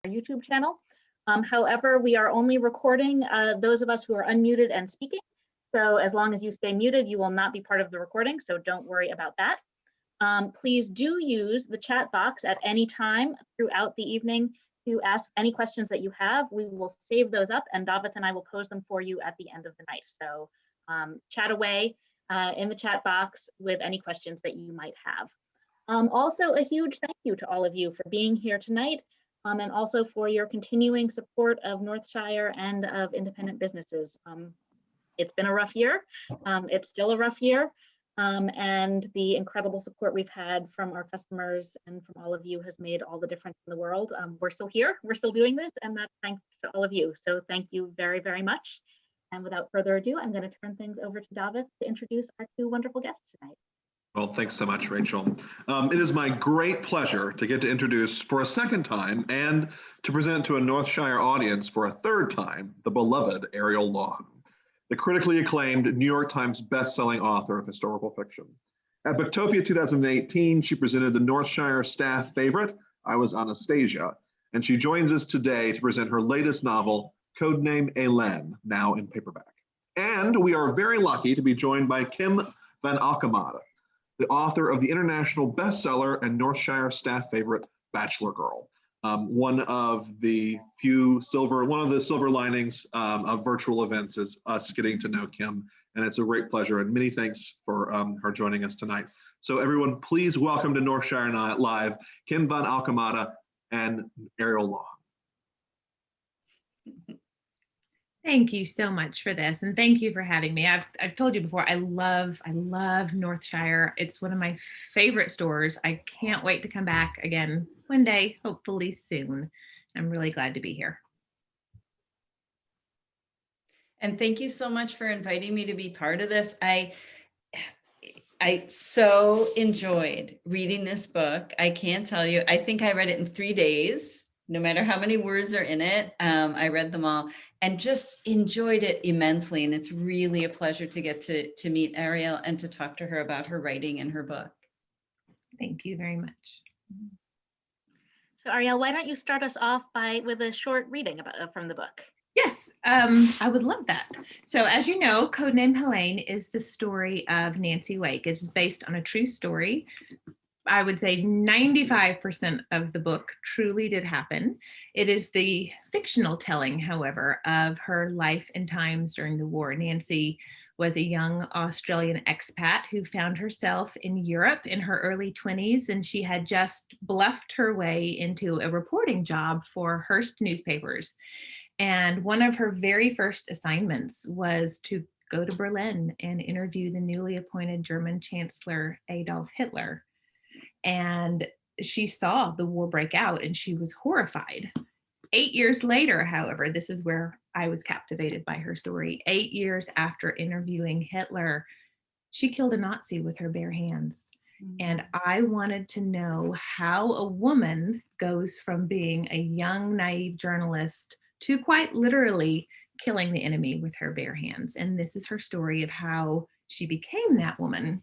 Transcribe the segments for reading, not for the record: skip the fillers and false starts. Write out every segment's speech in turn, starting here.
our YouTube channel. However, we are only recording those of us who are unmuted and speaking. So as long as you stay muted, you will not be part of the recording. So don't worry about that. Please do use the chat box at any time throughout the evening to ask any questions that you have. We will save those up and David and I will pose them for you at the end of the night. So chat away in the chat box with any questions that you might have. Also, a huge thank you to all of you for being here tonight and also for your continuing support of Northshire and of independent businesses. It's been a rough year. It's still a rough year. And the incredible support we've had from our customers and from all of you has made all the difference in the world. We're still here, we're still doing this, and that's thanks to all of you. So thank you very, very much. And without further ado, I'm going to turn things over to David to introduce our two wonderful guests tonight. Well, thanks so much, Rachel. It is my great pleasure to get to introduce for a second time and to present to a Northshire audience for a third time, the beloved Ariel Lawhon, the critically acclaimed New York Times bestselling author of historical fiction. At Booktopia 2018, she presented the Northshire Staff favorite, I Was Anastasia, and she joins us today to present her latest novel, Code Name Hélène, now in paperback. And we are very lucky to be joined by Kim van Alkemade, the author of the international bestseller and Northshire Staff favorite, Bachelor Girl. One of the silver linings of virtual events is us getting to know Kim, and it's a great pleasure. And many thanks for her joining us tonight. So everyone, please welcome to Northshire Live, Kim van Alkemade and Ariel Lawhon. Thank you so much for this, and thank you for having me. I've told you before, I love Northshire. It's one of my favorite stores. I can't wait to come back again one day, hopefully soon. I'm really glad to be here. And thank you so much for inviting me to be part of this. I so enjoyed reading this book. I can't tell you, I think I read it in 3 days. No matter how many words are in it, I read them all and just enjoyed it immensely. And it's really a pleasure to get to meet Ariel and to talk to her about her writing and her book. Thank you very much. So Ariel, why don't you start us off with a short reading from the book? Yes, I would love that. So as you know, Code Name Hélène is the story of Nancy Wake. It is based on a true story. I would say 95% of the book truly did happen. It is the fictional telling, however, of her life and times during the war. Nancy was a young Australian expat who found herself in Europe in her early 20s, and she had just bluffed her way into a reporting job for Hearst newspapers. And one of her very first assignments was to go to Berlin and interview the newly appointed German Chancellor Adolf Hitler. And she saw the war break out and she was horrified. 8 years later, however, this is where I was captivated by her story. 8 years after interviewing Hitler, she killed a Nazi with her bare hands. And I wanted to know how a woman goes from being a young, naive journalist to quite literally killing the enemy with her bare hands. And this is her story of how she became that woman.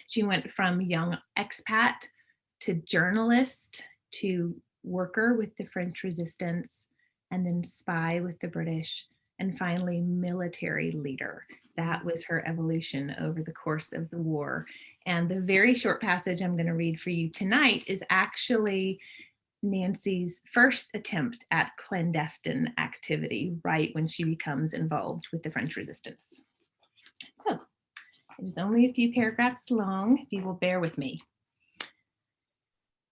She went from young expat to journalist to worker with the French resistance, and then spy with the British, and finally military leader. That was her evolution over the course of the war. And the very short passage I'm going to read for you tonight is actually Nancy's first attempt at clandestine activity, right when she becomes involved with the French resistance. So, it is only a few paragraphs long, if you will bear with me.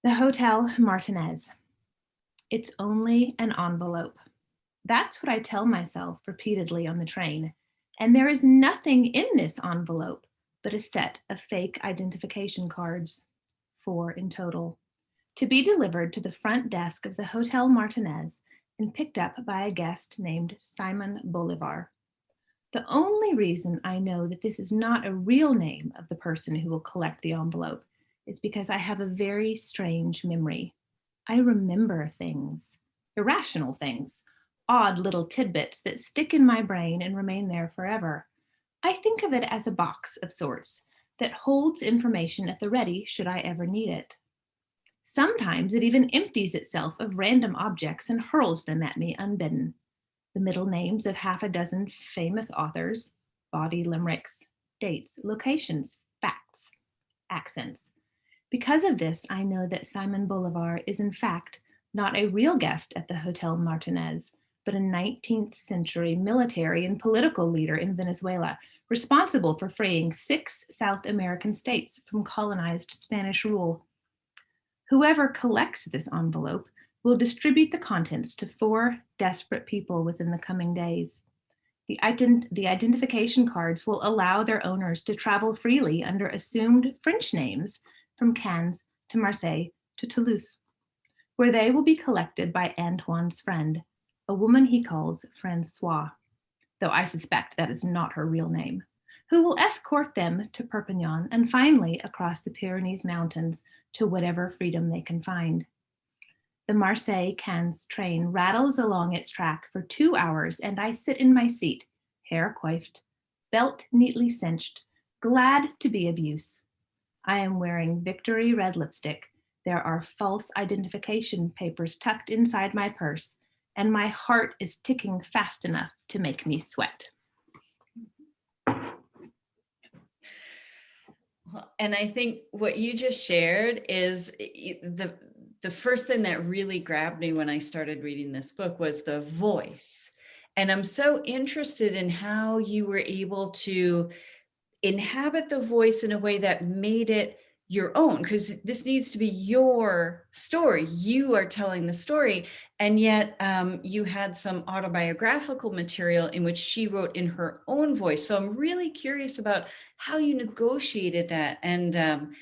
The Hotel Martinez. It's only an envelope. That's what I tell myself repeatedly on the train. And there is nothing in this envelope but a set of fake identification cards, 4 in total, to be delivered to the front desk of the Hotel Martinez and picked up by a guest named Simon Bolivar. The only reason I know that this is not a real name of the person who will collect the envelope is because I have a very strange memory. I remember things, irrational things, odd little tidbits that stick in my brain and remain there forever. I think of it as a box of sorts that holds information at the ready should I ever need it. Sometimes it even empties itself of random objects and hurls them at me unbidden. The middle names of half a dozen famous authors, bawdy limericks, dates, locations, facts, accents. Because of this, I know that Simon Bolivar is in fact not a real guest at the Hotel Martinez, but a 19th century military and political leader in Venezuela, responsible for freeing 6 South American states from colonized Spanish rule. Whoever collects this envelope will distribute the contents to 4 desperate people within the coming days. The identification cards will allow their owners to travel freely under assumed French names from Cannes to Marseille to Toulouse, where they will be collected by Antoine's friend, a woman he calls Francois, though I suspect that is not her real name, who will escort them to Perpignan and finally across the Pyrenees Mountains to whatever freedom they can find. The Marseille-Cannes train rattles along its track for 2 hours, and I sit in my seat, hair coiffed, belt neatly cinched, glad to be of use. I am wearing Victory red lipstick. There are false identification papers tucked inside my purse, and my heart is ticking fast enough to make me sweat. And I think what you just shared is the first thing that really grabbed me when I started reading this book was the voice. And I'm so interested in how you were able to inhabit the voice in a way that made it your own, because this needs to be your story. You are telling the story. And yet you had some autobiographical material in which she wrote in her own voice. So I'm really curious about how you negotiated that and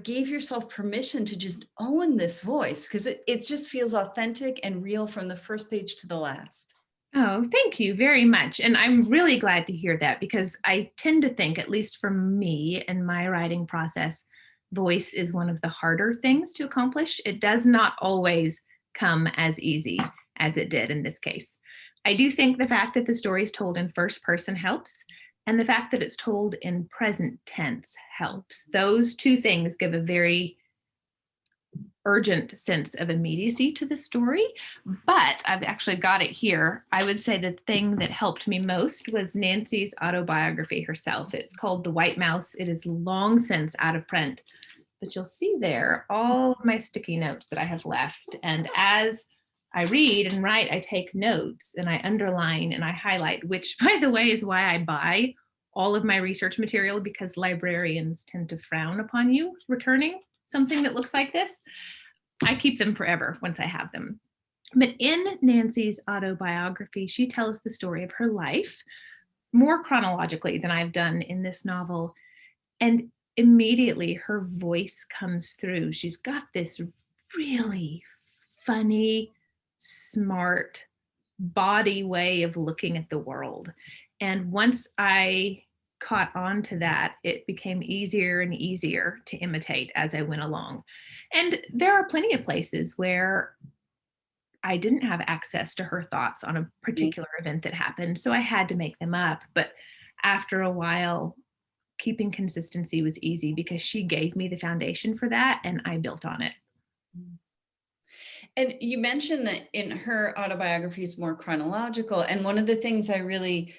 gave yourself permission to just own this voice, because it just feels authentic and real from the first page to the last. Oh, thank you very much. And I'm really glad to hear that, because I tend to think, at least for me and my writing process, voice is one of the harder things to accomplish. It does not always come as easy as it did in this case. I do think the fact that the story is told in first person helps, and the fact that it's told in present tense helps. Those 2 things give a very urgent sense of immediacy to the story, but I've actually got it here. I would say the thing that helped me most was Nancy's autobiography herself. It's called The White Mouse. It is long since out of print, but you'll see there all of my sticky notes that I have left. And as I read and write, I take notes and I underline and I highlight, which, by the way, is why I buy all of my research material, because librarians tend to frown upon you returning something that looks like this. I keep them forever once I have them. But in Nancy's autobiography, she tells the story of her life more chronologically than I've done in this novel. And immediately her voice comes through. She's got this really funny, smart, body way of looking at the world. And once I caught on to that, it became easier and easier to imitate as I went along. And there are plenty of places where I didn't have access to her thoughts on a particular event that happened, so I had to make them up. But after a while, keeping consistency was easy because she gave me the foundation for that and I built on it. And you mentioned that in her autobiography is more chronological. And one of the things I really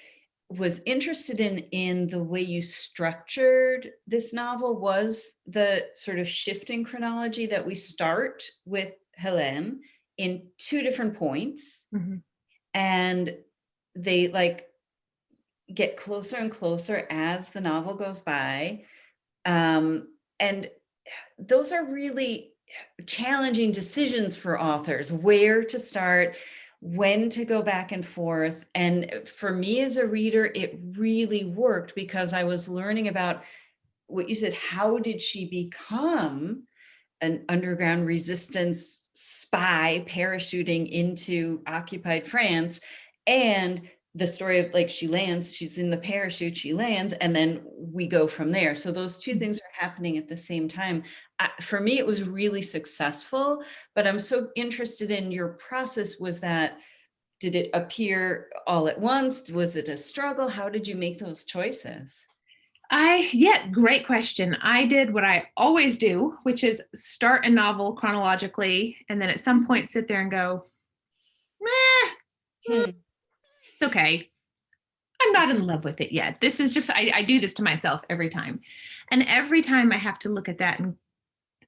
was interested in the way you structured this novel was the sort of shifting chronology that we start with Hélène in 2 different points. Mm-hmm. And they like get closer and closer as the novel goes by. And those are really challenging decisions for authors, where to start, when to go back and forth. And for me as a reader, it really worked because I was learning about what you said. How did she become an underground resistance spy parachuting into occupied France? And the story of like, she lands, she's in the parachute, she lands, and then we go from there. So those 2 things are happening at the same time. For me, it was really successful, but I'm so interested in your process. Did it appear all at once? Was it a struggle? How did you make those choices? Great question. I did what I always do, which is start a novel chronologically, and then at some point sit there and go, it's okay. I'm not in love with it yet. This is just, I do this to myself every time. And every time I have to look at that and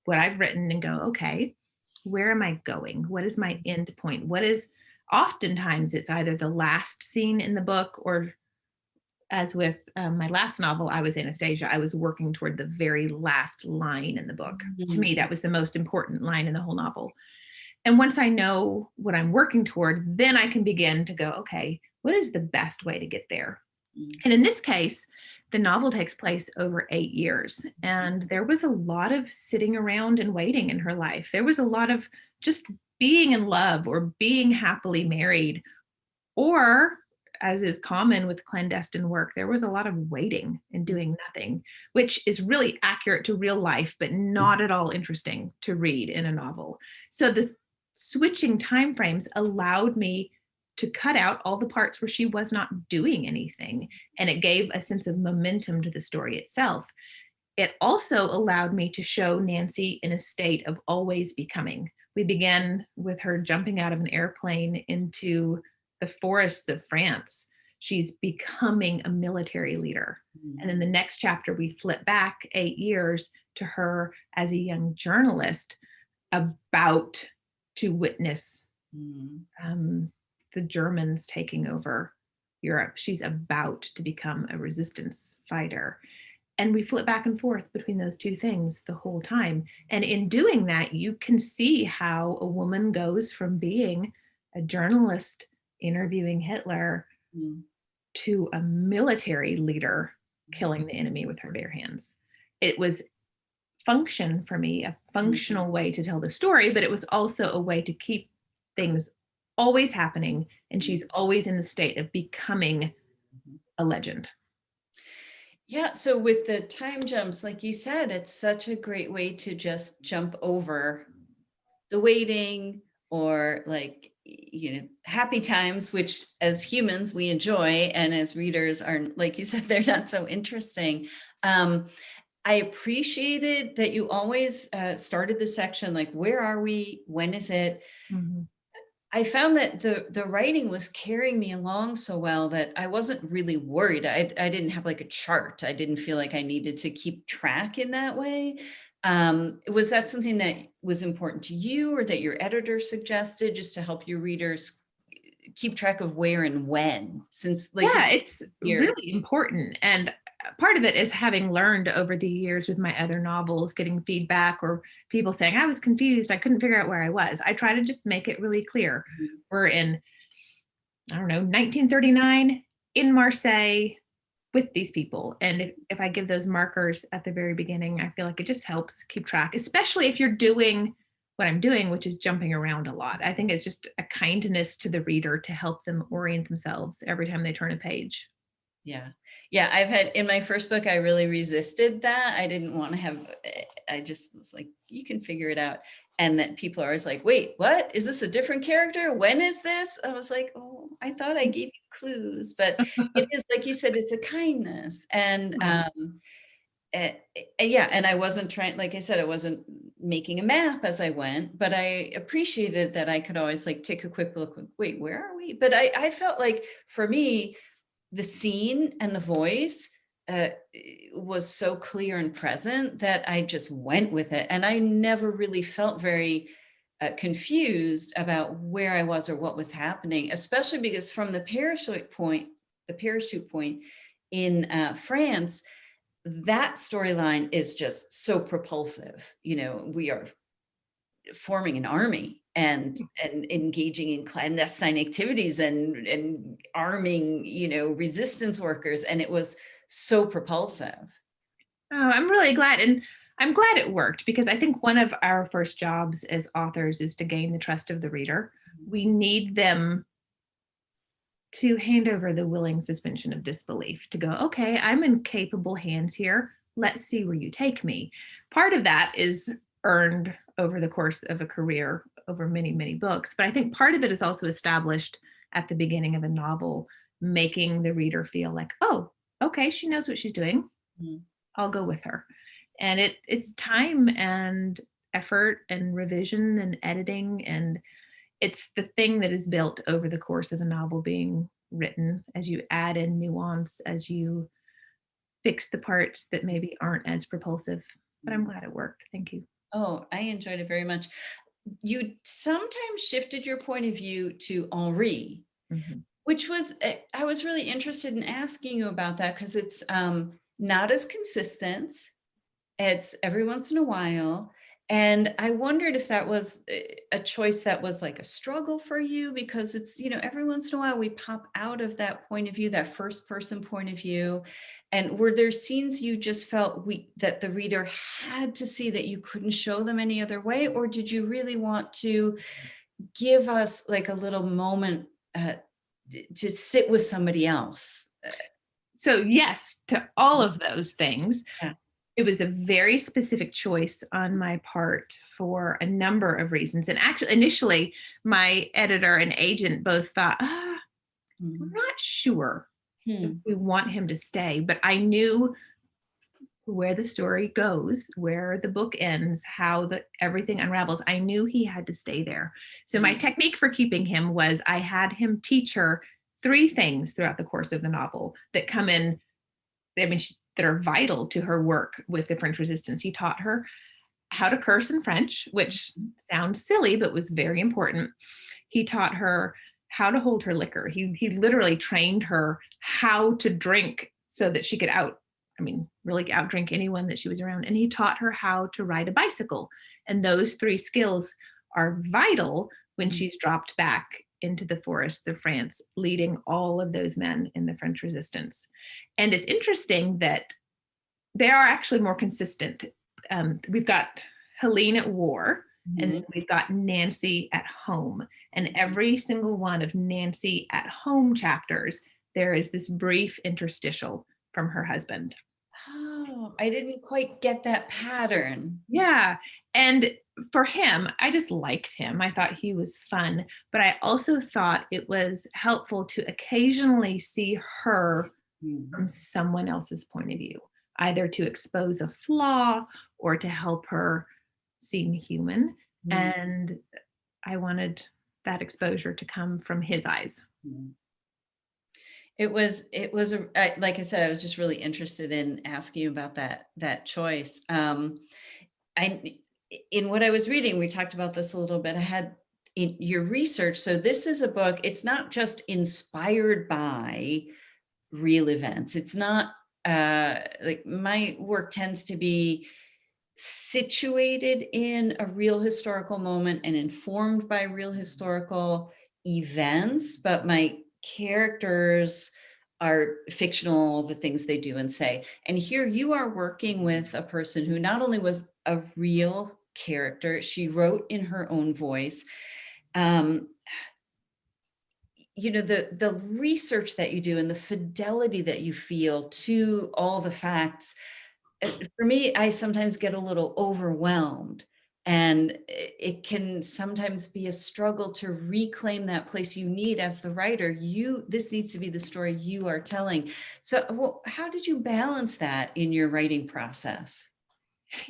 what I've written and go, okay, where am I going? What is my end point? What is, oftentimes it's either the last scene in the book, or as with my last novel, I was Anastasia, I was working toward the very last line in the book. To me, that was the most important line in the whole novel. And once I know what I'm working toward, then I can begin to go, okay, what is the best way to get there? And in this case, the novel takes place over 8 years. And there was a lot of sitting around and waiting in her life. There was a lot of just being in love or being happily married, or, as is common with clandestine work, there was a lot of waiting and doing nothing, which is really accurate to real life, but not at all interesting to read in a novel. So the switching timeframes allowed me to cut out all the parts where she was not doing anything, and it gave a sense of momentum to the story itself. It also allowed me to show Nancy in a state of always becoming. We began with her jumping out of an airplane into the forests of France. She's becoming a military leader. And in the next chapter, we flip back 8 years to her as a young journalist about to witness the Germans taking over Europe. She's about to become a resistance fighter. And we flip back and forth between those two things the whole time. And in doing that, you can see how a woman goes from being a journalist interviewing Hitler to a military leader killing the enemy with her bare hands. It was function for me, a functional way to tell the story, but it was also a way to keep things always happening, and she's always in the state of becoming a legend. Yeah, so with the time jumps, like you said, it's such a great way to just jump over the waiting, or like, happy times, which as humans we enjoy, and as readers are, like you said, they're not so interesting. I appreciated that you always started the section like, where are we? When is it? I found that the writing was carrying me along so well that I wasn't really worried. I didn't have like a chart. I didn't feel like I needed to keep track in that way. Was that something that was important to you, or that your editor suggested, just to help your readers keep track of where and when? Since, like, yeah, it's really important. And part of it is having learned over the years with my other novels, getting feedback or people saying, I was confused, I couldn't figure out where I was. I try to just make it really clear. We're in, 1939 in Marseille with these people. And if I give those markers at the very beginning, I feel like it just helps keep track, especially if you're doing what I'm doing, which is jumping around a lot. I think it's just a kindness to the reader to help them orient themselves every time they turn a page. Yeah. I've had, in my first book, I really resisted that. I didn't want to have, I just was like, you can figure it out. And that people are always like, wait, what? Is this a different character? When is this? I was like, oh, I thought I gave you clues, but it is, like you said, it's a kindness. And yeah, and I wasn't trying, like I said, I wasn't making a map as I went, but I appreciated that I could always like take a quick look, wait, where are we? But I felt like, for me, the scene and the voice was so clear and present that I just went with it. And I never really felt very confused about where I was or what was happening, especially because from the parachute point in France, that storyline is just so propulsive. We are forming an army and engaging in clandestine activities and arming, resistance workers. And it was so propulsive. Oh, I'm really glad. And I'm glad it worked, because I think one of our first jobs as authors is to gain the trust of the reader. We need them to hand over the willing suspension of disbelief, to go, okay, I'm in capable hands here. Let's see where you take me. Part of that is earned over the course of a career, over many, many books. But I think part of it is also established at the beginning of a novel, making the reader feel like, oh, okay, she knows what she's doing. Mhm. I'll go with her. And it's time and effort and revision and editing, and it's the thing that is built over the course of a novel being written as you add in nuance, as you fix the parts that maybe aren't as propulsive. But I'm glad it worked. Thank you. Oh, I enjoyed it very much. You sometimes shifted your point of view to Henri, Mhm. which was, I was really interested in asking you about that because it's not as consistent. It's every once in a while. And I wondered if that was a choice that was like a struggle for you, because it's, every once in a while we pop out of that point of view, that first person point of view. And were there scenes you just felt that the reader had to see, that you couldn't show them any other way? Or did you really want to give us like a little moment to sit with somebody else? So yes, to all of those things. Yeah. It was a very specific choice on my part for a number of reasons. And actually, initially, my editor and agent both thought, we're not sure if we want him to stay. But I knew where the story goes, where the book ends, how everything unravels. I knew he had to stay there. So my technique for keeping him was I had him teach her 3 things throughout the course of the novel that come in, that are vital to her work with the French Resistance. He taught her how to curse in French, which sounds silly, but was very important. He taught her how to hold her liquor. He literally trained her how to drink so that she could really outdrink anyone that she was around. And he taught her how to ride a bicycle. And those 3 skills are vital when she's dropped back into the forests of France, leading all of those men in the French Resistance. And it's interesting that they are actually more consistent. We've got Helene at war, and then we've got Nancy at home. And every single one of Nancy at home chapters, there is this brief interstitial from her husband. Oh, I didn't quite get that pattern. Yeah. And for him, I just liked him. I thought he was fun, but I also thought it was helpful to occasionally see her from someone else's point of view, either to expose a flaw or to help her seem human. And I wanted that exposure to come from his eyes. It was like I said, I was just really interested in asking you about that choice. In what I was reading, we talked about this a little bit. I had in your research. So this is a book. It's not just inspired by real events. It's not like my work tends to be situated in a real historical moment and informed by real historical events, but my characters are fictional, the things they do and say. And here you are working with a person who not only was a real character, she wrote in her own voice. The research that you do and the fidelity that you feel to all the facts, for me, I sometimes get a little overwhelmed, and it can sometimes be a struggle to reclaim that place you need as the writer. This needs to be the story you are telling. So how did you balance that in your writing process?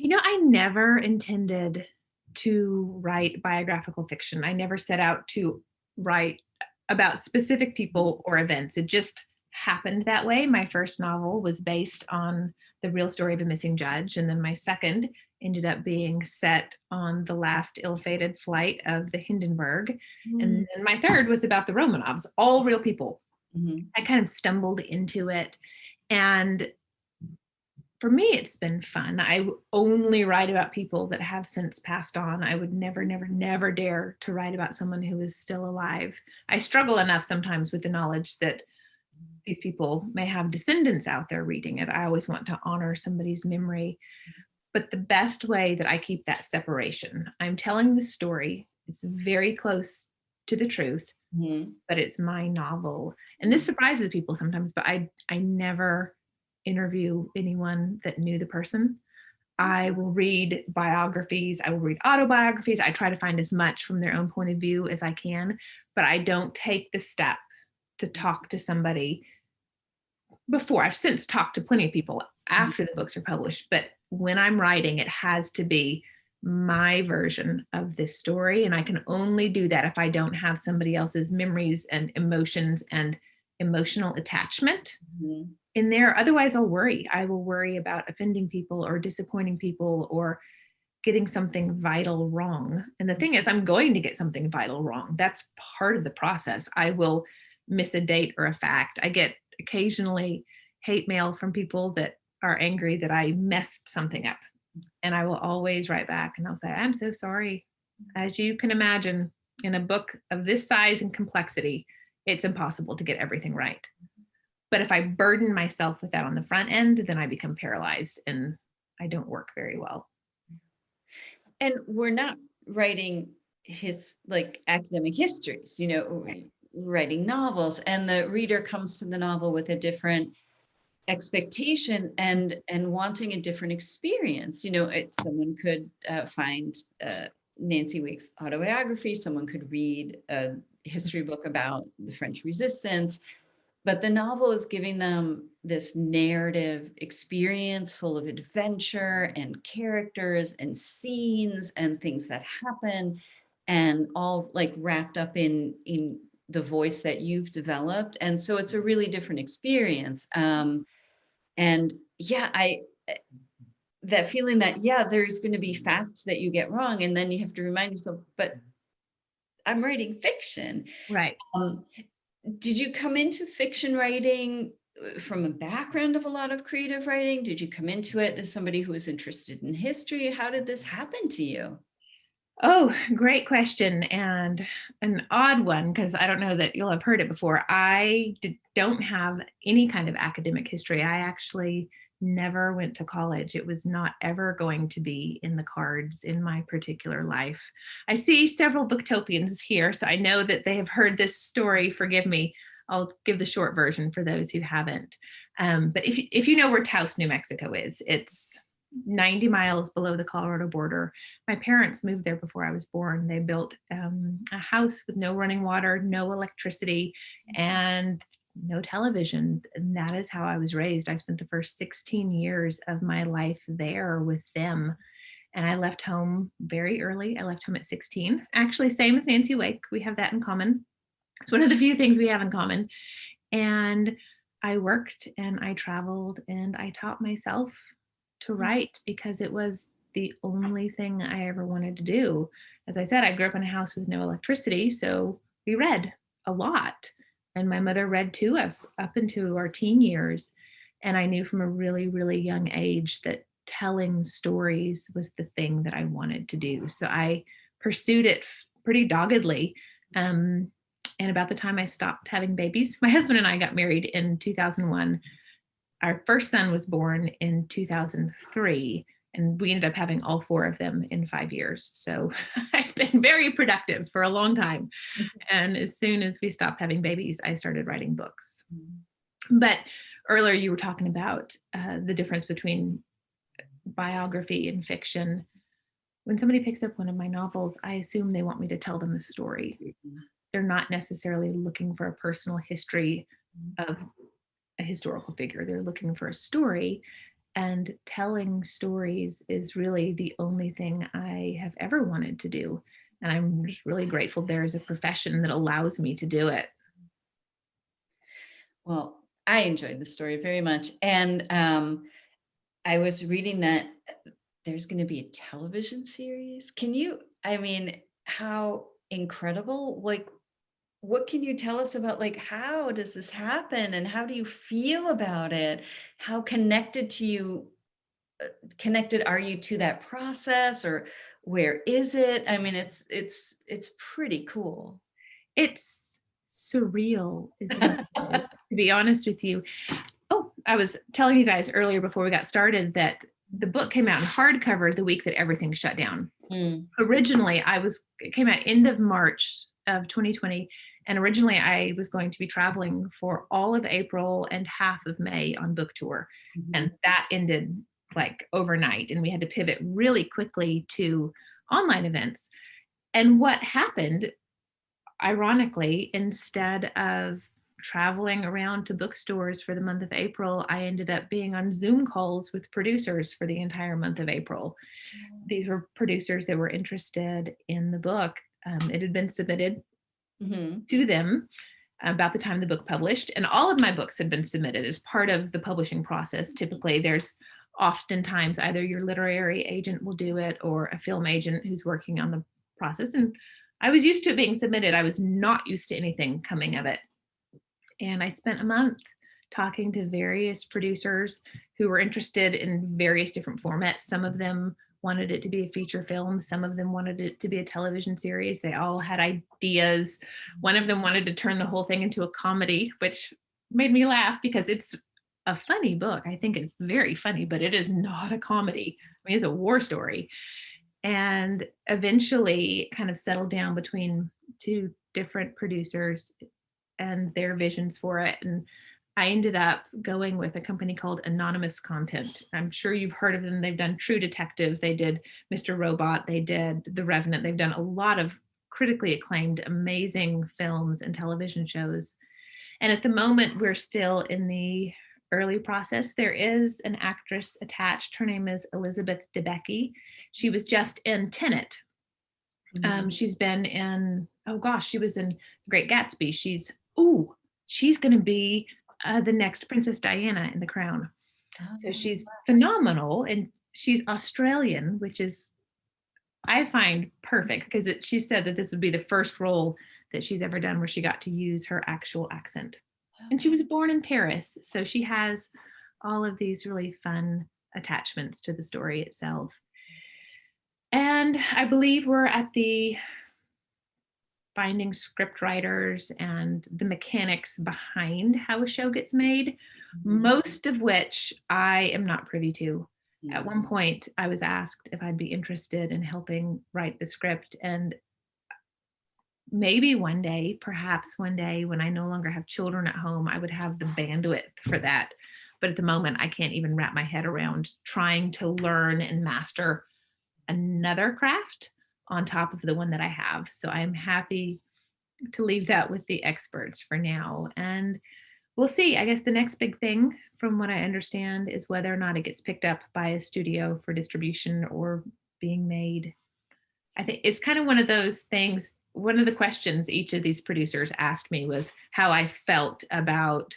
I never intended to write biographical fiction. I never set out to write about specific people or events. It just happened that way. My first novel was based on the real story of a missing judge. And then my second ended up being set on the last ill-fated flight of the Hindenburg. And then my third was about the Romanovs, all real people. I kind of stumbled into it. And for me, it's been fun. I only write about people that have since passed on. I would never, never, never dare to write about someone who is still alive. I struggle enough sometimes with the knowledge that these people may have descendants out there reading it. I always want to honor somebody's memory. But the best way that I keep that separation, I'm telling the story. It's very close to the truth, but it's my novel. And this surprises people sometimes, but I never interview anyone that knew the person. I will read biographies. I will read autobiographies. I try to find as much from their own point of view as I can, but I don't take the step to talk to somebody before. I've since talked to plenty of people after the books are published. But when I'm writing, it has to be my version of this story. And I can only do that if I don't have somebody else's memories and emotions and emotional attachment Mhm. in there. Otherwise, I'll worry. I will worry about offending people or disappointing people or getting something vital wrong. And the thing is, I'm going to get something vital wrong. That's part of the process. I will miss a date or a fact. I get occasionally hate mail from people that are angry that I messed something up. And I will always write back and I'll say, I'm so sorry. As you can imagine, in a book of this size and complexity, it's impossible to get everything right. But if I burden myself with that on the front end, then I become paralyzed and I don't work very well. And we're not writing like academic histories, writing novels, and the reader comes to the novel with a different expectation and wanting a different experience. Someone could find Nancy Wake's autobiography, someone could read a history book about the French Resistance, but the novel is giving them this narrative experience full of adventure and characters and scenes and things that happen, and all like wrapped up in the voice that you've developed. And so it's a really different experience. And yeah, that feeling that, yeah, there's going to be facts that you get wrong. And then you have to remind yourself, but I'm writing fiction. Right. Did you come into fiction writing from a background of a lot of creative writing? Did you come into it as somebody who was interested in history? How did this happen to you? Oh, great question, and an odd one, because I don't know that you'll have heard it before. I don't have any kind of academic history. I actually never went to college. It was not ever going to be in the cards in my particular life. I see several booktopians here, so I know that they have heard this story. Forgive me. I'll give the short version for those who haven't. But if you know where Taos, New Mexico is, it's 90 miles below the Colorado border. My parents moved there before I was born. They built a house with no running water, no electricity, and no television. And that is how I was raised. I spent the first 16 years of my life there with them. And I left home very early. I left home at 16. Actually, same as Nancy Wake. We have that in common. It's one of the few things we have in common. And I worked and I traveled and I taught myself to write because it was the only thing I ever wanted to do. As I said, I grew up in a house with no electricity, so we read a lot. And my mother read to us up into our teen years. And I knew from a really, really young age that telling stories was the thing that I wanted to do. So I pursued it pretty doggedly. And about the time I stopped having babies, my husband and I got married in 2001. Our first son was born in 2003, and we ended up having all four of them in 5 years. So I've been very productive for a long time. And as soon as we stopped having babies, I started writing books. But earlier you were talking about the difference between biography and fiction. When somebody picks up one of my novels, I assume they want me to tell them a story. They're not necessarily looking for a personal history of a historical figure. They're looking for a story, and telling stories is really the only thing I have ever wanted to do. And I'm just really grateful there is a profession that allows me to do it. Well, I enjoyed the story very much. And I was reading that there's going to be a television series. How incredible, like, what can you tell us about, like, how does this happen and how do you feel about it? How connected are you to that process, or where is it? I mean, it's pretty cool. It's surreal, to be honest with you. Oh, I was telling you guys earlier before we got started that the book came out in hardcover the week that everything shut down. Originally, it came out end of March of 2020. And originally I was going to be traveling for all of April and half of May on book tour. And that ended like overnight. And we had to pivot really quickly to online events. And what happened, ironically, instead of traveling around to bookstores for the month of April, I ended up being on Zoom calls with producers for the entire month of April. These were producers that were interested in the book. It had been submitted to them about the time the book published, and all of my books had been submitted as part of the publishing process. Typically, there's oftentimes either your literary agent will do it or a film agent who's working on the process. And I was used to it being submitted. I was not used to anything coming of it. And I spent a month talking to various producers who were interested in various different formats. Some of them wanted it to be a feature film. Some of them wanted it to be a television series. They all had ideas. One of them wanted to turn the whole thing into a comedy, which made me laugh because it's a funny book. I think it's very funny, but it is not a comedy. I mean, it's a war story. And eventually kind of settled down between two different producers and their visions for it. And I ended up going with a company called Anonymous Content. I'm sure you've heard of them. They've done True Detective. They did Mr. Robot. They did The Revenant. They've done a lot of critically acclaimed, amazing films and television shows. And at the moment, we're still in the early process. There is an actress attached. Her name is Elizabeth Debicki. She was just in Tenet. She's been in, oh gosh, she was in The Great Gatsby. She's going to be the next Princess Diana in The Crown. So she's phenomenal, and she's Australian, which is, I find perfect because she said that this would be the first role that she's ever done where she got to use her actual accent. And she was born in Paris, so she has all of these really fun attachments to the story itself. And I believe we're at the finding script writers and the mechanics behind how a show gets made, most of which I am not privy to. At one point, I was asked if I'd be interested in helping write the script, and maybe one day, perhaps one day when I no longer have children at home, I would have the bandwidth for that. But at the moment, I can't even wrap my head around trying to learn and master another craft on top of the one that I have. So I'm happy to leave that with the experts for now. And we'll see. I guess the next big thing, from what I understand, is whether or not it gets picked up by a studio for distribution or being made. I think it's kind of one of those things. One of the questions each of these producers asked me was how I felt about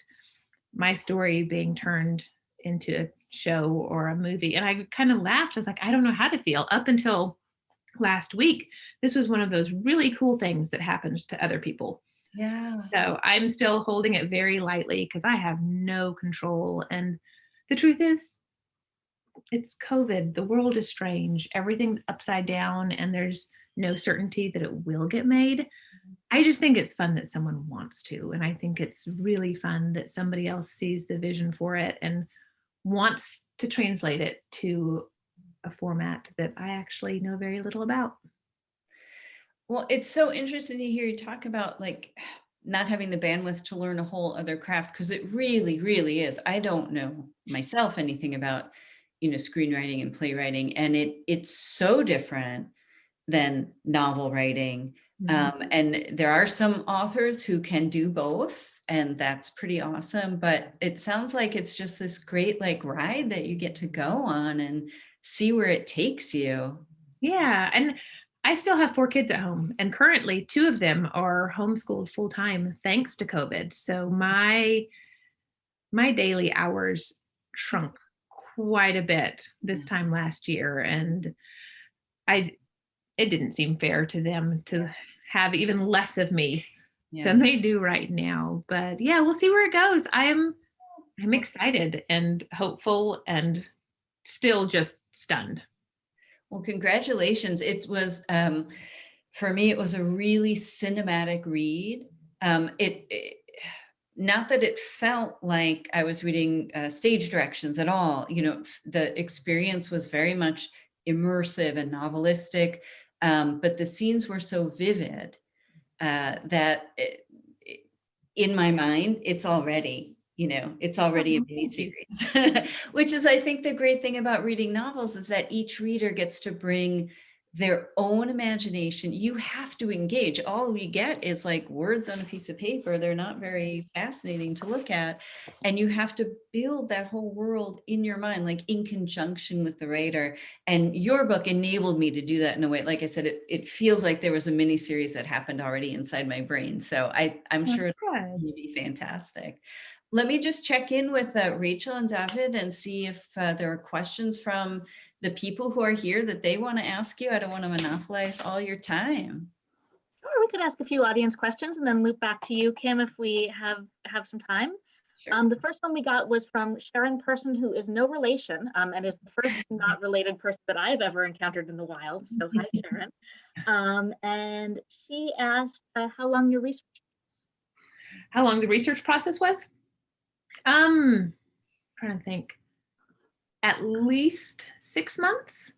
my story being turned into a show or a movie. And I kind of laughed. I was like, I don't know how to feel. Up until last week, this was one of those really cool things that happens to other people. Yeah. So I'm still holding it very lightly because I have no control. And the truth is, it's COVID. The world is strange. Everything's upside down, and there's no certainty that it will get made. I just think it's fun that someone wants to. And I think it's really fun that somebody else sees the vision for it and wants to translate it to a format that I actually know very little about. Well, it's so interesting to hear you talk about like not having the bandwidth to learn a whole other craft, because it really, really is. I don't know myself anything about, screenwriting and playwriting, and it's so different than novel writing. And there are some authors who can do both, and that's pretty awesome. But it sounds like it's just this great like ride that you get to go on and see where it takes you. Yeah. And I still have 4 kids at home, and currently 2 of them are homeschooled full time thanks to COVID. So my daily hours shrunk quite a bit this time last year, and it didn't seem fair to them to have even less of me than they do right now. But yeah, we'll see where it goes. I'm excited and hopeful and still just stunned. Well, congratulations. It was, for me, it was a really cinematic read. Not that it felt like I was reading stage directions at all. The experience was very much immersive and novelistic, but the scenes were so vivid that in my mind, it's already a miniseries, which is, I think, the great thing about reading novels is that each reader gets to bring their own imagination. You have to engage. All we get is like words on a piece of paper. They're not very fascinating to look at. And you have to build that whole world in your mind, like in conjunction with the writer. And your book enabled me to do that in a way. Like I said, it feels like there was a mini series that happened already inside my brain. So I'm sure it's going to be fantastic. Let me just check in with Rachel and David and see if there are questions from the people who are here that they want to ask you. I don't want to monopolize all your time. Sure, we could ask a few audience questions and then loop back to you, Kim, if we have some time. Sure. The first one we got was from Sharon Person, who is no relation and is the first not related person that I've ever encountered in the wild. So hi, Sharon. And she asked how long your research was. How long the research process was? Trying to think. At least 6 months.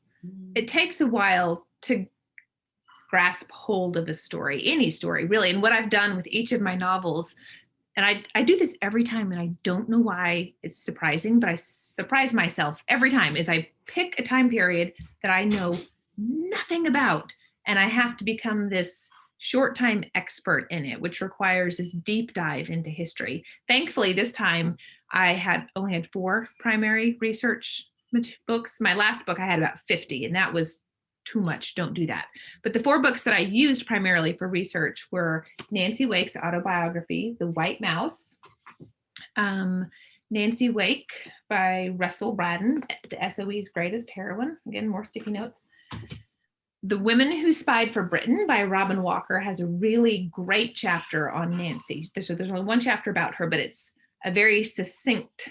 It takes a while to grasp hold of a story, any story really. And what I've done with each of my novels, and I do this every time, and I don't know why it's surprising, but I surprise myself every time, is I pick a time period that I know nothing about, and I have to become this short time expert in it, which requires this deep dive into history. Thankfully, this time I only had 4 primary research books. My last book, I had about 50, and that was too much. Don't do that. But the 4 books that I used primarily for research were Nancy Wake's autobiography, The White Mouse, Nancy Wake by Russell Braddon, the SOE's Greatest Heroine. Again, more sticky notes. The Women Who Spied for Britain by Robin Walker has a really great chapter on Nancy. There's only 1 chapter about her, but it's a very succinct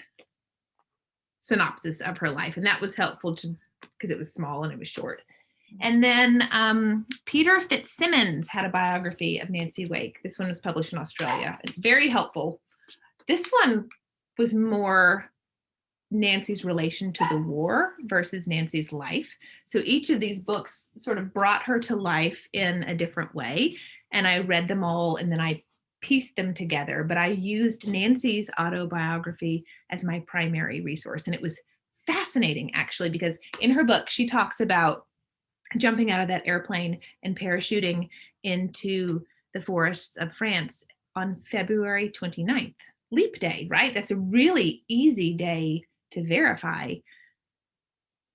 synopsis of her life. And that was helpful because it was small and it was short. And then Peter Fitzsimmons had a biography of Nancy Wake. This one was published in Australia. Very helpful. This one was more Nancy's relation to the war versus Nancy's life. So each of these books sort of brought her to life in a different way. And I read them all and then I pieced them together. But I used Nancy's autobiography as my primary resource. And it was fascinating, actually, because in her book, she talks about jumping out of that airplane and parachuting into the forests of France on February 29th, Leap Day, right? That's a really easy day to verify.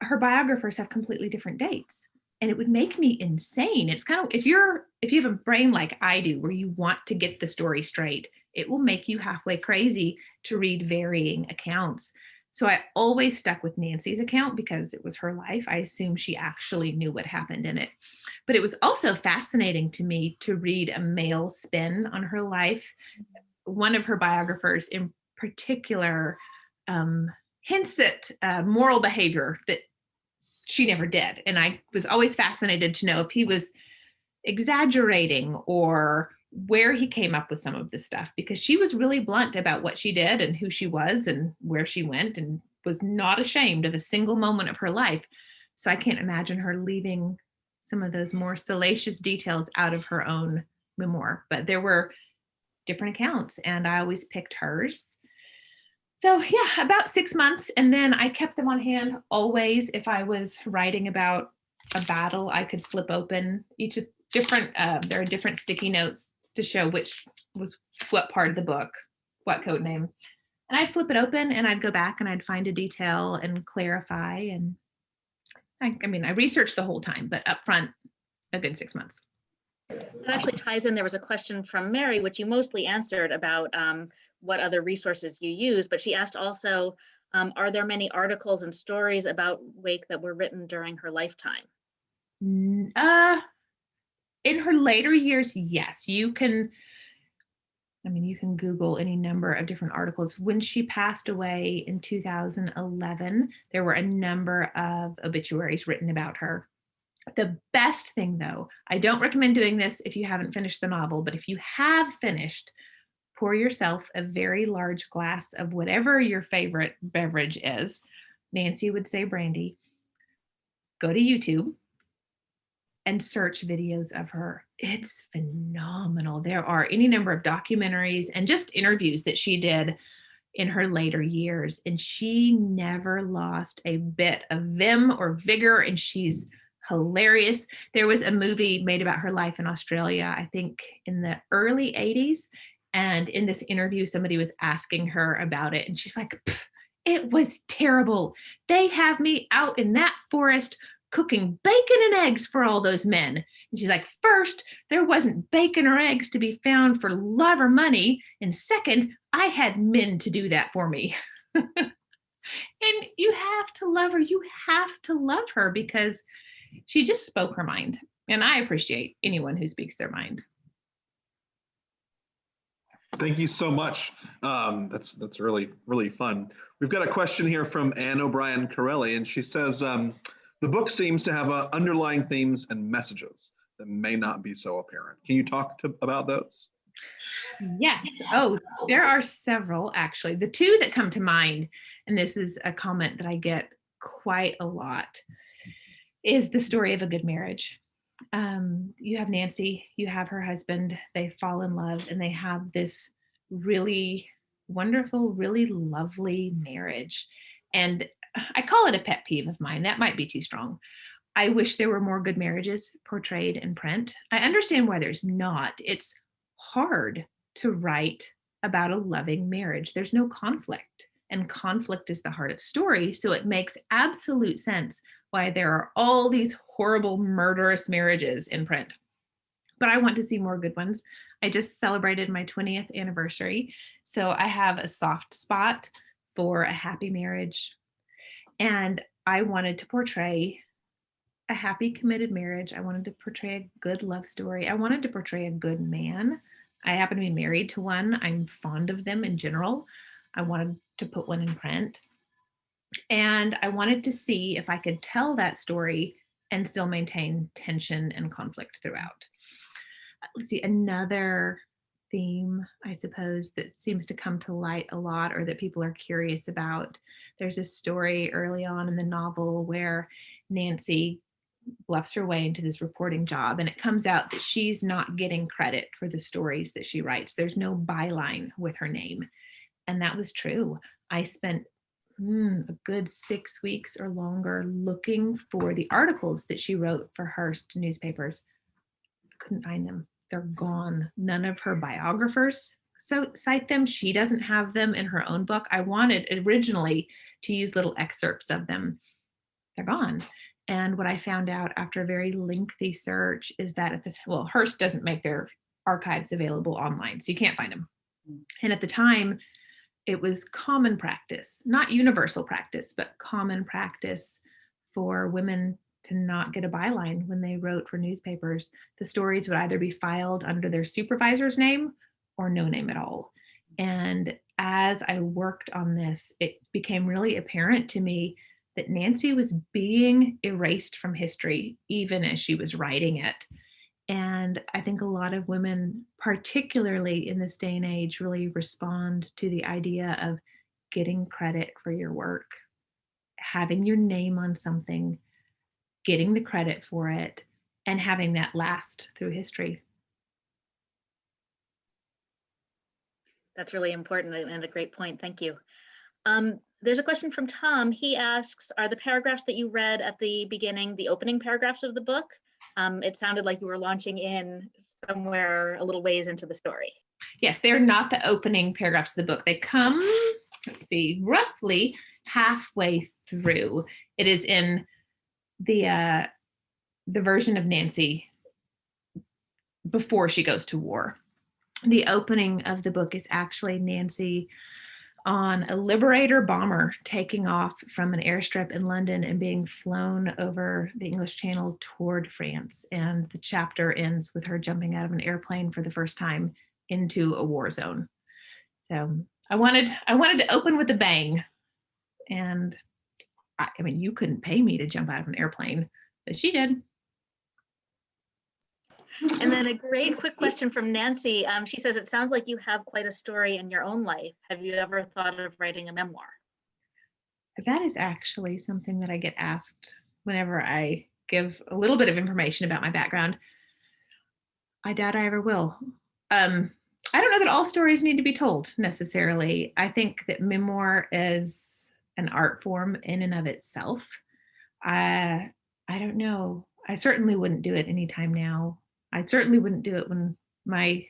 Her biographers have completely different dates, and it would make me insane. It's kind of, if you have a brain like I do, where you want to get the story straight, it will make you halfway crazy to read varying accounts. So I always stuck with Nancy's account because it was her life. I assume she actually knew what happened in it. But it was also fascinating to me to read a male spin on her life. One of her biographers in particular hints at moral behavior that she never did. And I was always fascinated to know if he was exaggerating or where he came up with some of this stuff, because she was really blunt about what she did and who she was and where she went, and was not ashamed of a single moment of her life. So I can't imagine her leaving some of those more salacious details out of her own memoir. But there were different accounts and I always picked hers. So yeah, about 6 months. And then I kept them on hand always. If I was writing about a battle, I could flip open each different, there are different sticky notes to show which was what part of the book, what code name. And I'd flip it open and I'd go back and I'd find a detail and clarify. And I researched the whole time, but up front, a good 6 months. That actually ties in. There was a question from Mary, which you mostly answered, about what other resources you use, but she asked also, are there many articles and stories about Wake that were written during her lifetime? In her later years, yes, you can Google any number of different articles. When she passed away in 2011, there were a number of obituaries written about her. The best thing, though, I don't recommend doing this if you haven't finished the novel, but if you have finished, pour yourself a very large glass of whatever your favorite beverage is. Nancy would say brandy. Go to YouTube and search videos of her. It's phenomenal. There are any number of documentaries and just interviews that she did in her later years. And she never lost a bit of vim or vigor. And she's hilarious. There was a movie made about her life in Australia, I think in the early 80s. And in this interview, somebody was asking her about it. And she's like, it was terrible. They have me out in that forest cooking bacon and eggs for all those men. And she's like, first, there wasn't bacon or eggs to be found for love or money. And second, I had men to do that for me. And you have to love her. You have to love her because she just spoke her mind. And I appreciate anyone who speaks their mind. Thank you so much. That's really, really fun. We've got a question here from Anne O'Brien Corelli, and she says, the book seems to have underlying themes and messages that may not be so apparent. Can you talk about those? Yes. Oh, there are several, actually. The two that come to mind, and this is a comment that I get quite a lot, is the story of a good marriage. You have Nancy, you have her husband, they fall in love, and they have this really wonderful, really lovely marriage. And I call it a pet peeve of mine. That might be too strong. I wish there were more good marriages portrayed in print. I understand why there's not. It's hard to write about a loving marriage. There's no conflict, and conflict is the heart of story. So it makes absolute sense why there are all these horrible, murderous marriages in print. But I want to see more good ones. I just celebrated my 20th anniversary. So I have a soft spot for a happy marriage. And I wanted to portray a happy, committed marriage. I wanted to portray a good love story. I wanted to portray a good man. I happen to be married to one. I'm fond of them in general. I wanted to put one in print. And I wanted to see if I could tell that story and still maintain tension and conflict throughout. Let's see, another theme, I suppose, that seems to come to light a lot or that people are curious about. There's a story early on in the novel where Nancy bluffs her way into this reporting job, and it comes out that she's not getting credit for the stories that she writes. There's no byline with her name. And that was true. I spent a good 6 weeks or longer looking for the articles that she wrote for Hearst newspapers. Couldn't find them. They're gone. None of her biographers cite them. She doesn't have them in her own book. I wanted originally to use little excerpts of them. They're gone. And what I found out after a very lengthy search is that Hearst doesn't make their archives available online, so you can't find them. And at the time, it was common practice, not universal practice, but common practice for women to not get a byline when they wrote for newspapers. The stories would either be filed under their supervisor's name or no name at all. And as I worked on this, it became really apparent to me that Nancy was being erased from history, even as she was writing it. And I think a lot of women, particularly in this day and age, really respond to the idea of getting credit for your work, having your name on something, getting the credit for it, and having that last through history. That's really important and a great point. Thank you. There's a question from Tom. He asks, are the paragraphs that you read at the beginning the opening paragraphs of the book? It sounded like you were launching in somewhere a little ways into the story. Yes, they're not the opening paragraphs of the book. They come, let's see, roughly halfway through. It is in the version of Nancy before she goes to war. The opening of the book is actually Nancy on a Liberator bomber taking off from an airstrip in London and being flown over the English Channel toward France. And the chapter ends with her jumping out of an airplane for the first time into a war zone. So I wanted to open with a bang. And I mean, you couldn't pay me to jump out of an airplane, but she did. And then a great quick question from Nancy. She says, it sounds like you have quite a story in your own life. Have you ever thought of writing a memoir? That is actually something that I get asked whenever I give a little bit of information about my background. I doubt I ever will. I don't know that all stories need to be told necessarily. I think that memoir is an art form in and of itself. I don't know. I certainly wouldn't do it anytime now. I certainly wouldn't do it when my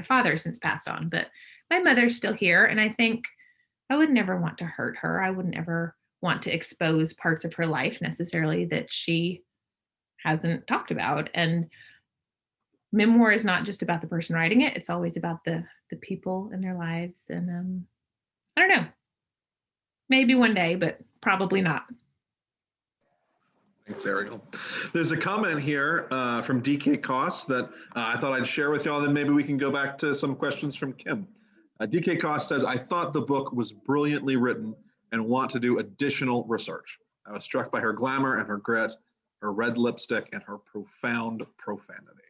father since passed on, but my mother's still here. And I think I would never want to hurt her. I wouldn't ever want to expose parts of her life necessarily that she hasn't talked about. And memoir is not just about the person writing it. It's always about the people in their lives. And I don't know, maybe one day, but probably not. Thanks, Ariel. There's a comment here from DK Cost that I thought I'd share with y'all, then maybe we can go back to some questions from Kim. DK Cost says, I thought the book was brilliantly written and want to do additional research. I was struck by her glamour and her grit, her red lipstick, and her profound profanity.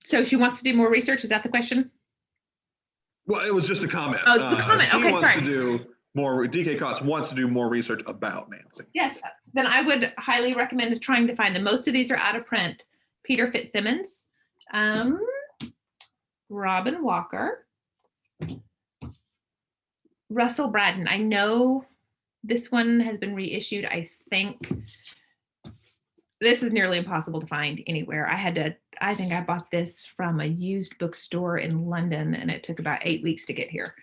So she wants to do more research. Is that the question? Well, it was just a comment. Oh, it's a comment. She Okay, wants sorry. to do more, DK Cost wants to do more research about Nancy. Yes, then I would highly recommend trying to find them. Most of these are out of print. Peter Fitzsimmons, Robin Walker, Russell Braddon. I know this one has been reissued. I think this is nearly impossible to find anywhere. I think I bought this from a used bookstore in London and it took about 8 weeks to get here.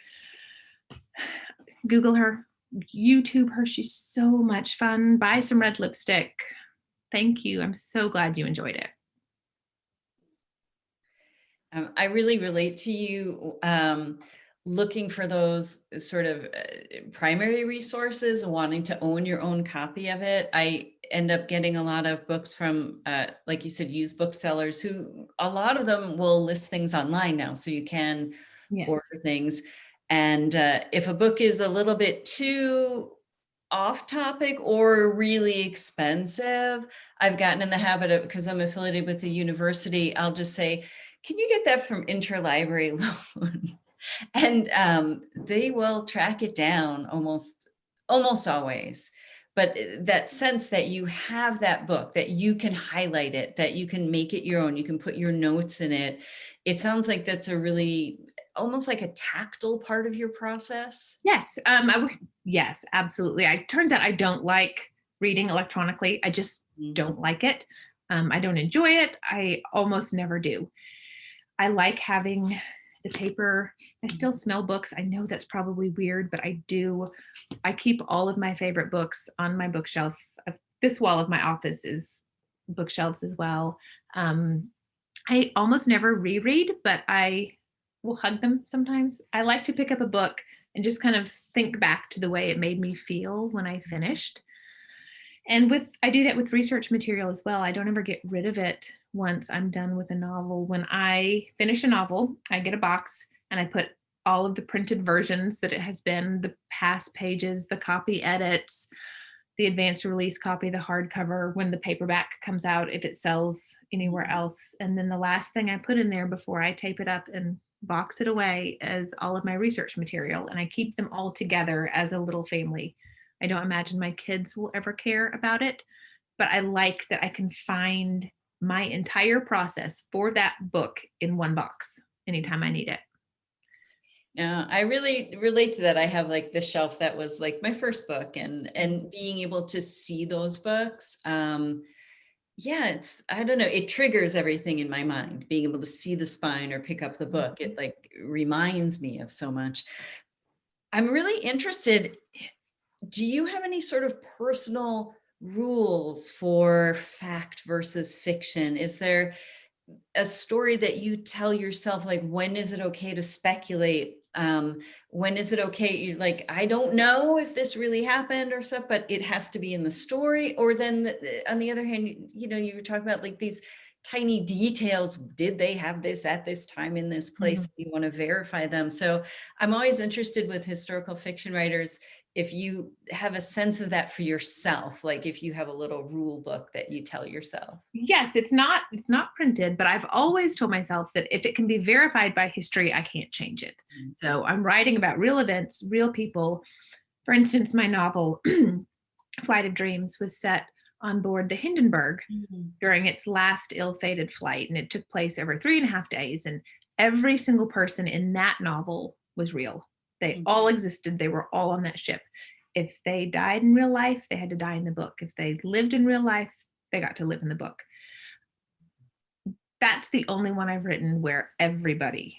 Google her, YouTube her. She's so much fun. Buy some red lipstick. Thank you. I'm so glad you enjoyed it. I really relate to you looking for those sort of primary resources and wanting to own your own copy of it. I end up getting a lot of books from, like you said, used booksellers who, a lot of them will list things online now, so you can order things. And if a book is a little bit too off topic or really expensive, I've gotten in the habit of, because I'm affiliated with the university, I'll just say, can you get that from Interlibrary Loan? And they will track it down almost always. But that sense that you have that book, that you can highlight it, that you can make it your own, you can put your notes in it. It sounds like that's a really, almost like a tactile part of your process. Yes, yes, absolutely. It turns out I don't like reading electronically. I just don't like it. I don't enjoy it. I almost never do. I like having the paper. I still smell books. I know that's probably weird, but I do. I keep all of my favorite books on my bookshelf. This wall of my office is bookshelves as well. I almost never reread, but I will hug them sometimes. I like to pick up a book and just kind of think back to the way it made me feel when I finished. And I do that with research material as well. I don't ever get rid of it once I'm done with a novel. When I finish a novel, I get a box and I put all of the printed versions that it has been, the past pages, the copy edits, the advanced release copy, the hardcover, when the paperback comes out, if it sells anywhere else. And then the last thing I put in there before I tape it up and box it away is all of my research material. And I keep them all together as a little family. I don't imagine my kids will ever care about it, but I like that I can find my entire process for that book in one box anytime I need it. Yeah, I really relate to that. I have like this shelf that was like my first book, and being able to see those books. Yeah, it's, I don't know, it triggers everything in my mind, being able to see the spine or pick up the book. It like reminds me of so much. I'm really interested. Do you have any sort of personal rules for fact versus fiction? Is there a story that you tell yourself, like, when is it okay to speculate? When is it okay? You're like, I don't know if this really happened or stuff, but it has to be in the story. Or then on the other hand, you know, you were talking about like these tiny details. Did they have this at this time in this place? Mm-hmm. You want to verify them. So I'm always interested with historical fiction writers, if you have a sense of that for yourself, like if you have a little rule book that you tell yourself. Yes, it's not printed, but I've always told myself that if it can be verified by history, I can't change it. Mm-hmm. So I'm writing about real events, real people. For instance, my novel, Flight of Dreams, was set on board the Hindenburg during its last ill-fated flight. And it took place over 3.5 days. And every single person in that novel was real. They all existed. They were all on that ship. If they died in real life, they had to die in the book. If they lived in real life, they got to live in the book. That's the only one I've written where everybody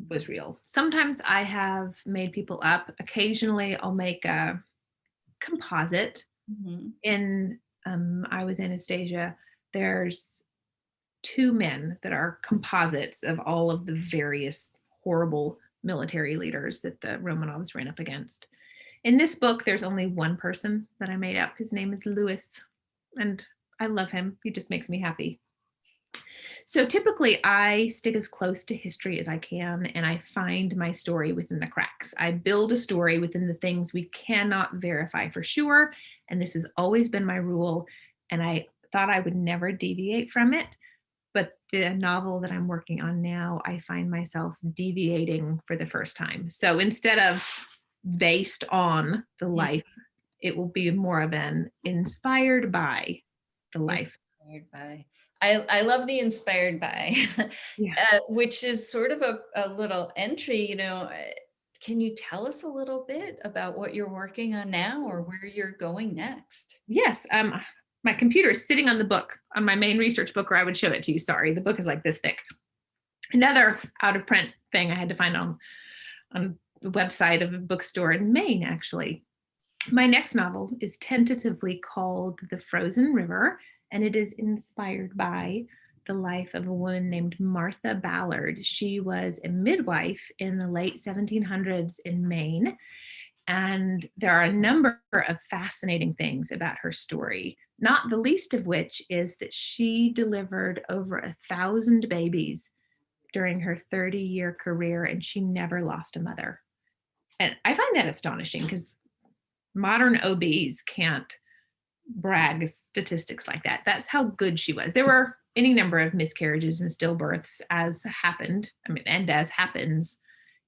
was real. Sometimes I have made people up. Occasionally I'll make a composite. In I Was Anastasia, there's 2 men that are composites of all of the various horrible military leaders that the Romanovs ran up against. In this book, there's only one person that I made up. His name is Louis, and I love him. He just makes me happy. So typically I stick as close to history as I can, and I find my story within the cracks. I build a story within the things we cannot verify for sure, and this has always been my rule, and I thought I would never deviate from it. But the novel that I'm working on now, I find myself deviating for the first time. So instead of based on the life, it will be more of an inspired by the life. Inspired by. I love the inspired by, Yeah. which is sort of a little entry, can you tell us a little bit about what you're working on now or where you're going next? Yes. My computer is sitting on the book, on my main research book, or I would show it to you. Sorry, the book is like this thick. Another out of print thing I had to find on the website of a bookstore in Maine, actually. My next novel is tentatively called The Frozen River, and it is inspired by the life of a woman named Martha Ballard. She was a midwife in the late 1700s in Maine, and there are a number of fascinating things about her story, not the least of which is that she delivered over 1,000 babies during her 30-year career, and she never lost a mother. And I find that astonishing because modern OBs can't brag statistics like that. That's how good she was. There were any number of miscarriages and stillbirths as happened, and as happens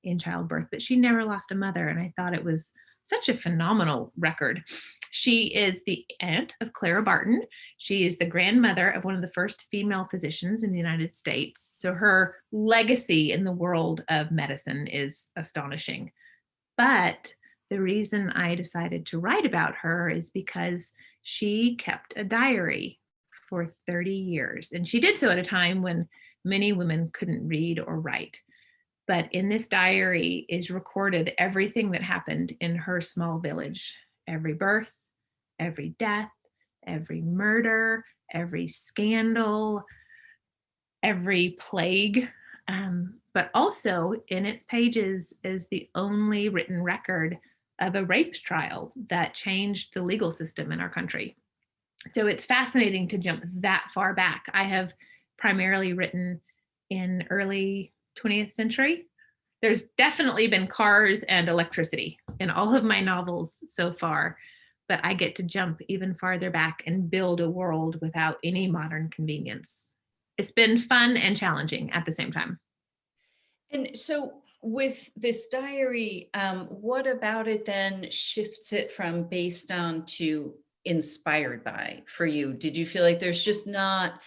in childbirth, but she never lost a mother. And I thought it was such a phenomenal record. She is the aunt of Clara Barton. She is the grandmother of one of the first female physicians in the United States. So her legacy in the world of medicine is astonishing. But the reason I decided to write about her is because she kept a diary for 30 years. And she did so at a time when many women couldn't read or write. But in this diary is recorded everything that happened in her small village, every birth, every death, every murder, every scandal, every plague. But also in its pages is the only written record of a rape trial that changed the legal system in our country. So it's fascinating to jump that far back. I have primarily written in early 20th century. There's definitely been cars and electricity in all of my novels so far, but I get to jump even farther back and build a world without any modern convenience. It's been fun and challenging at the same time. And so with this diary, what about it then shifts it from based on to inspired by for you? Did you feel like there's just not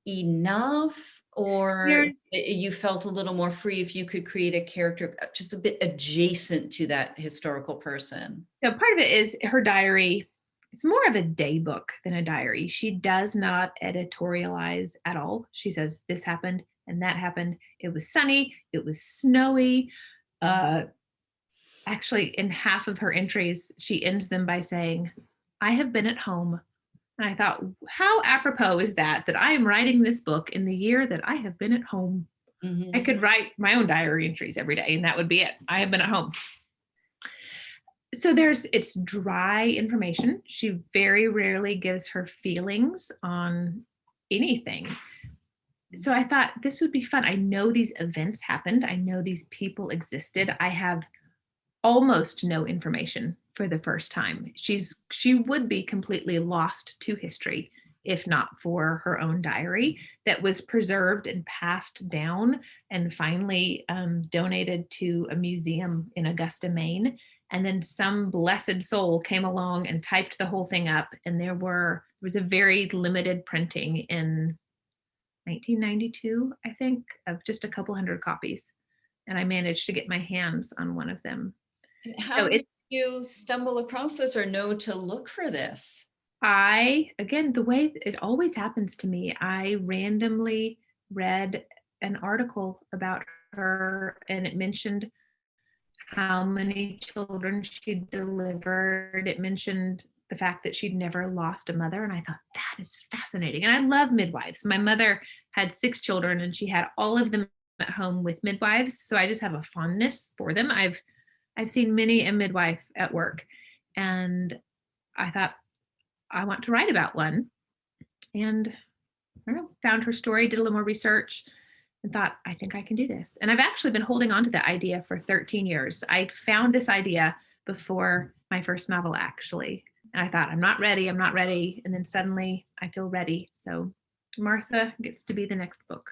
enough, or you felt a little more free if you could create a character just a bit adjacent to that historical person? So part of it is her diary. It's more of a day book than a diary. She does not editorialize at all. She says, this happened and that happened. It was sunny. It was snowy. Actually, in half of her entries, she ends them by saying, I have been at home. And I thought, how apropos is that I am writing this book in the year that I have been at home. Mm-hmm. I could write my own diary entries every day and that would be it. I have been at home. So it's dry information. She very rarely gives her feelings on anything. So I thought this would be fun. I know these events happened. I know these people existed. I have almost no information for the first time. She would be completely lost to history if not for her own diary that was preserved and passed down and finally donated to a museum in Augusta, Maine. And then some blessed soul came along and typed the whole thing up. And there was a very limited printing in 1992, I think, of just a couple hundred copies. And I managed to get my hands on one of them. How you stumble across this or know to look for this? Again, the way it always happens to me, I randomly read an article about her and it mentioned how many children she delivered. It mentioned the fact that she'd never lost a mother. And I thought, that is fascinating. And I love midwives. My mother had 6 children and she had all of them at home with midwives. So I just have a fondness for them. I've seen many a midwife at work. And I thought, I want to write about one. And I don't know, found her story, did a little more research, and thought, I think I can do this. And I've actually been holding on to that idea for 13 years. I found this idea before my first novel, actually. And I thought, I'm not ready. And then suddenly I feel ready. So Martha gets to be the next book.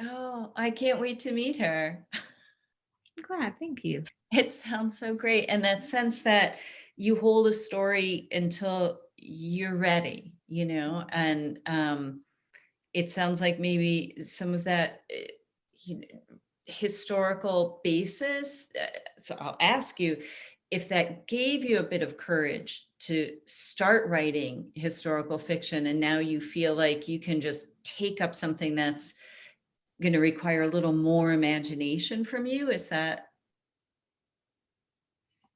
Oh, I can't wait to meet her. I'm glad. Thank you. It sounds so great. And that sense that you hold a story until you're ready, and it sounds like maybe some of that historical basis. So I'll ask you if that gave you a bit of courage to start writing historical fiction, and now you feel like you can just take up something that's going to require a little more imagination from you. Is that?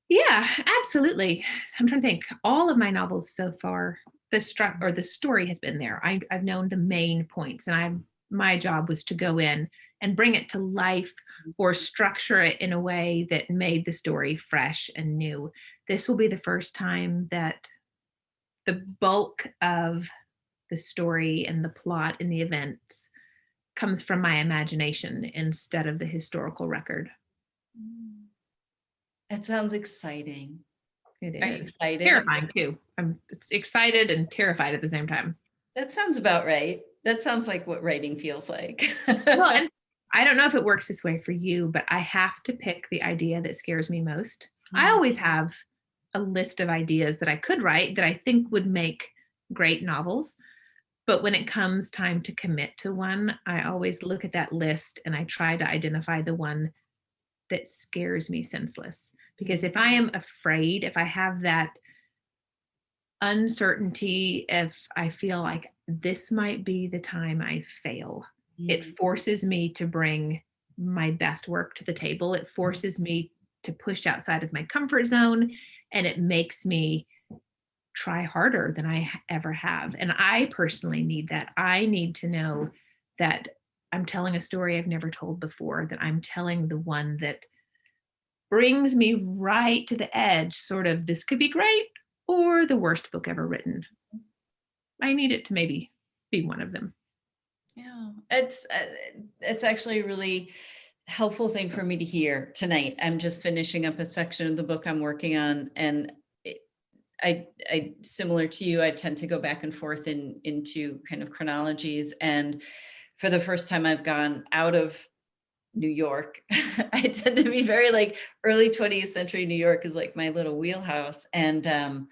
Yeah, absolutely. I'm trying to think. All of my novels so far, the story has been there. I've known the main points, and my job was to go in and bring it to life or structure it in a way that made the story fresh and new. This will be the first time that the bulk of the story and the plot and the events comes from my imagination instead of the historical record. That sounds exciting. It Are you is excited? Terrifying too. I'm excited and terrified at the same time. That sounds about right. That sounds like what writing feels like. Well, and I don't know if it works this way for you, but I have to pick the idea that scares me most. I always have a list of ideas that I could write that I think would make great novels. But when it comes time to commit to one, I always look at that list and I try to identify the one that scares me senseless. Because if I am afraid, if I have that uncertainty, if I feel like this might be the time I fail, it forces me to bring my best work to the table. It forces me to push outside of my comfort zone, and it makes me try harder than I ever have. And I personally need that. I need to know that I'm telling a story I've never told before, that I'm telling the one that brings me right to the edge, sort of, this could be great or the worst book ever written. I need it to maybe be one of them. Yeah, it's actually a really helpful thing for me to hear tonight. I'm just finishing up a section of the book I'm working on, and I similar to you, I tend to go back and forth into kind of chronologies. And for the first time, I've gone out of New York. I tend to be very like early 20th century New York is like my little wheelhouse. And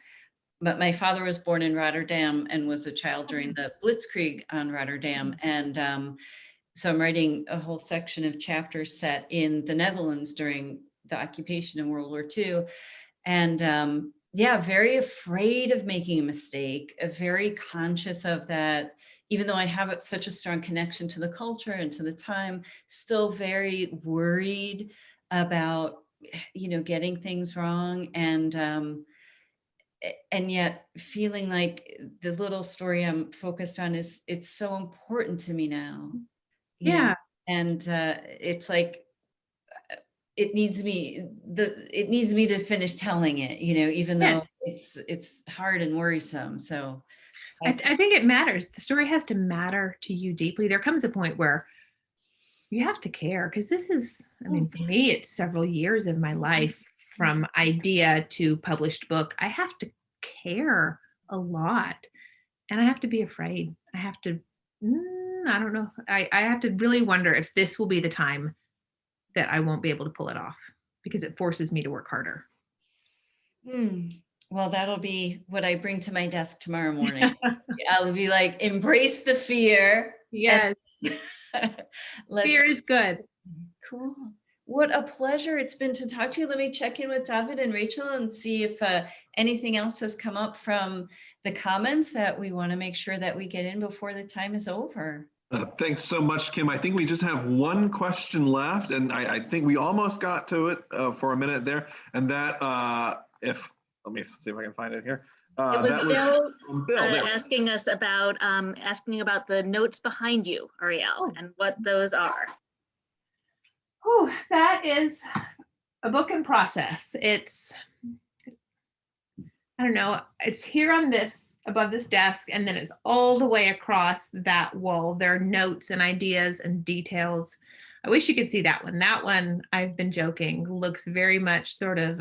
but my father was born in Rotterdam and was a child during the Blitzkrieg on Rotterdam. And so I'm writing a whole section of chapters set in the Netherlands during the occupation in World War II. And yeah, very afraid of making a mistake, very conscious of that, even though I have such a strong connection to the culture and to the time, still very worried about, getting things wrong. And yet feeling like the little story I'm focused on it's so important to me now. Yeah. And it's like, it needs me to finish telling it, even though it's hard and worrisome. So I think it matters. The story has to matter to you deeply. There comes a point where you have to care, because this is, for me, it's several years of my life from idea to published book. I have to care a lot, and I have to be afraid. I have to, I don't know. I have to really wonder if this will be the time that I won't be able to pull it off, because it forces me to work harder. Well, that'll be what I bring to my desk tomorrow morning. I'll be like, embrace the fear. Yes. Fear is good. Cool. What a pleasure it's been to talk to you. Let me check in with David and Rachel and see if anything else has come up from the comments that we want to make sure that we get in before the time is over. Thanks so much, Kim. I think we just have one question left, and I think we almost got to it for a minute there. And that, let me see if I can find it here. It was that Bill, from Bill. There. asking us about asking about the notes behind you, Ariel, and what those are. Oh, that is a book in process. It's, I don't know, it's here on this, above this desk, and then it's all the way across that wall. There are notes and ideas and details. I wish you could see that one. That one, I've been joking, looks very much sort of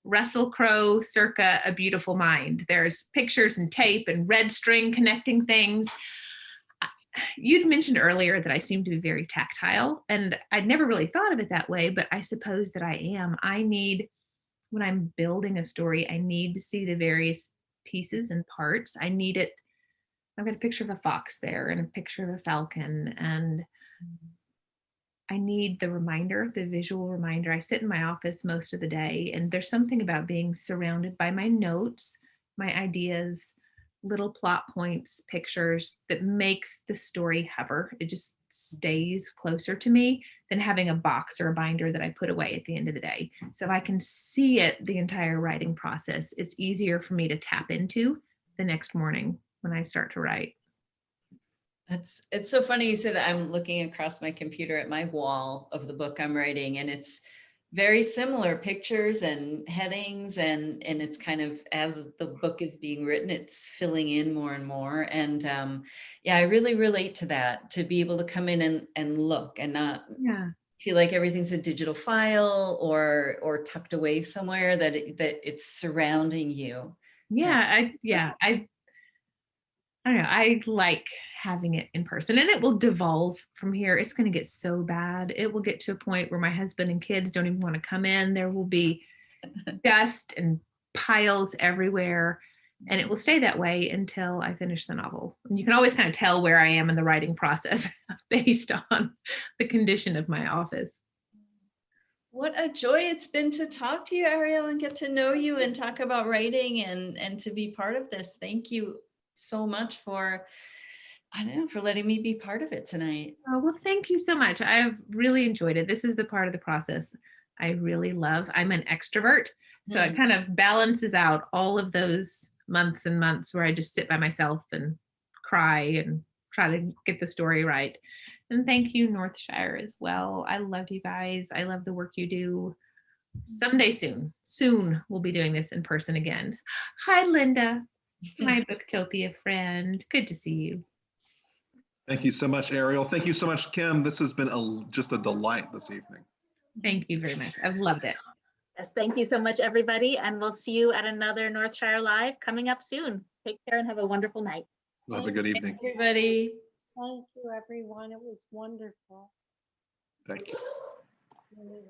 Russell Crowe circa A Beautiful Mind. There's pictures and tape and red string connecting things. You'd mentioned earlier that I seem to be very tactile, and I'd never really thought of it that way, but I suppose that I am. I need, when I'm building a story, I need to see the various pieces and parts. I need it. I've got a picture of a fox there and a picture of a falcon, and I need the reminder, the visual reminder. I sit in my office most of the day, and there's something about being surrounded by my notes, my ideas, little plot points, pictures that makes the story hover. It just stays closer to me than having a box or a binder that I put away at the end of the day. So if I can see it the entire writing process, it's easier for me to tap into the next morning when I start to write. It's so funny you say that. I'm looking across my computer at my wall of the book I'm writing, and it's very similar pictures and headings, and it's kind of, as the book is being written, it's filling in more and more. And yeah, I really relate to that, to be able to come in and look and not feel like everything's a digital file or tucked away somewhere, that it's surrounding you. I don't know. I like having it in person, and it will devolve from here. It's going to get so bad. It will get to a point where my husband and kids don't even want to come in. There will be dust and piles everywhere, and it will stay that way until I finish the novel. And you can always kind of tell where I am in the writing process based on the condition of my office. What a joy it's been to talk to you, Ariel, and get to know you and talk about writing and to be part of this. Thank you so much for, I don't know, for letting me be part of it tonight. Oh, well, thank you so much. I've really enjoyed it. This is the part of the process I really love. I'm an extrovert, so it kind of balances out all of those months and months where I just sit by myself and cry and try to get the story right. And thank you, Northshire, as well. I love you guys. I love the work you do. Someday soon we'll be doing this in person again. Hi, Linda, my Booktopia friend. Good to see you. Thank you so much, Ariel. Thank you so much, Kim. This has been just a delight this evening. Thank you very much. I've loved it. Yes, thank you so much, everybody. And we'll see you at another Northshire Live coming up soon. Take care and have a wonderful night. Have a good evening. Everybody. Thank you, everyone. It was wonderful. Thank you.